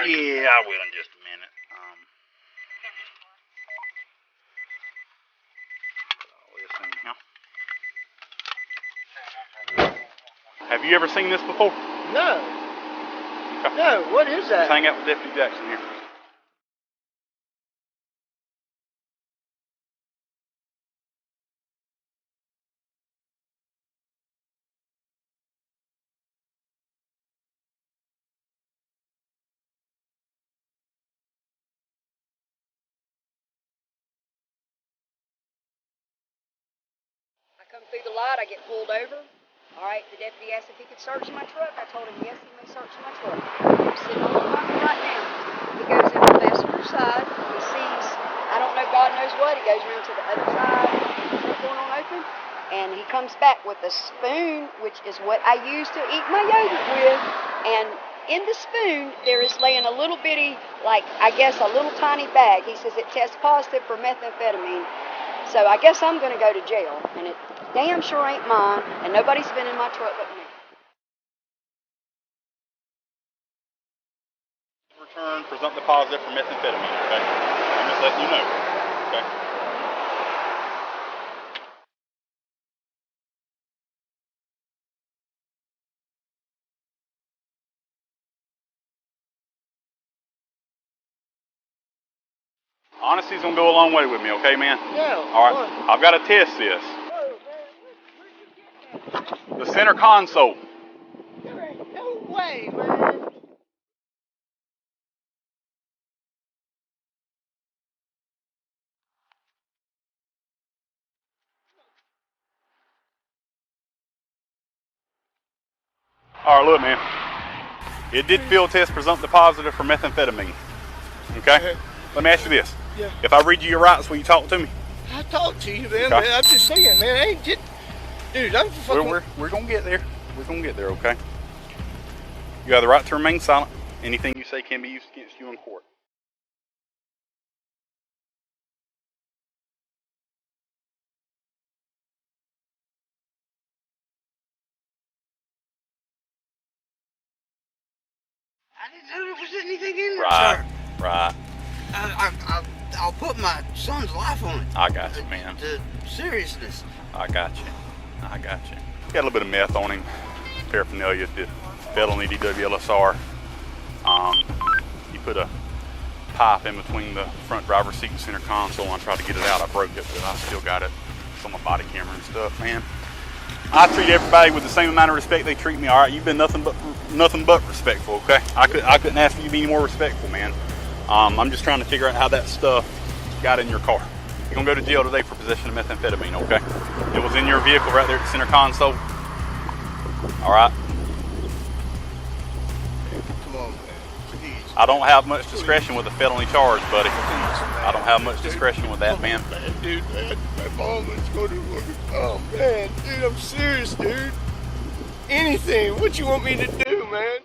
Yeah, I will in just a minute. Have you ever seen this before? No. Okay. No, what is that? Let's hang out with Deputy Jackson here. I come through the light, I get pulled over. All right, the deputy asked if he could search my truck. I told him, yes, he may search my truck. I'm sitting on the bumper right now. He goes in the passenger side. He sees, I don't know, God knows what. He goes around to the other side, the truck going on open, and he comes back with a spoon, which is what I use to eat my yogurt with. And in the spoon, there is laying a little bitty, like, I guess, a little tiny bag. He says it tests positive for methamphetamine. So I guess I'm going to go to jail, and it damn sure ain't mine, and nobody's been in my truck but me. Return presumptive positive for methamphetamine, okay? I'm just letting you know, okay? Honesty's gonna go a long way with me, okay, man? Yeah. All right, I've got to test this. The center console. There ain't no way, man. All right, look, man. It did field test presumptive positive for methamphetamine. Okay? Let me ask you this. Yeah. If I read you your rights, will you talk to me? I talk to you, man. Okay. I'm just saying, man. I ain't just, dude. I'm fucking. We're gonna get there. We're gonna get there, okay? You have the right to remain silent. Anything you say can be used against you in court. I didn't know there was anything in there, Right, sir. right. I'll put my son's life on it. I got you, man. The seriousness. I got you. I got you. Got a little bit of meth on him. Paraphernalia, did felony DWLSR. He put a pipe in between the front driver's seat and center console. I tried to get it out. I broke it, but I still got it. It's on my body camera and stuff, man. I treat everybody with the same amount of respect they treat me. All right, you've been nothing but respectful. Okay, I couldn't ask you to be any more respectful, man. I'm just trying to figure out how that stuff got in your car. You're gonna go to jail today for possession of methamphetamine. Okay, it was in your vehicle right there at the center console. All right. Come on, man. Please. I don't have much discretion with a felony charge, buddy. I don't have much discretion with that, man. Dude, man, my mom was going to work. Oh, man, dude, I'm serious, dude. Anything. What you want me to do, man?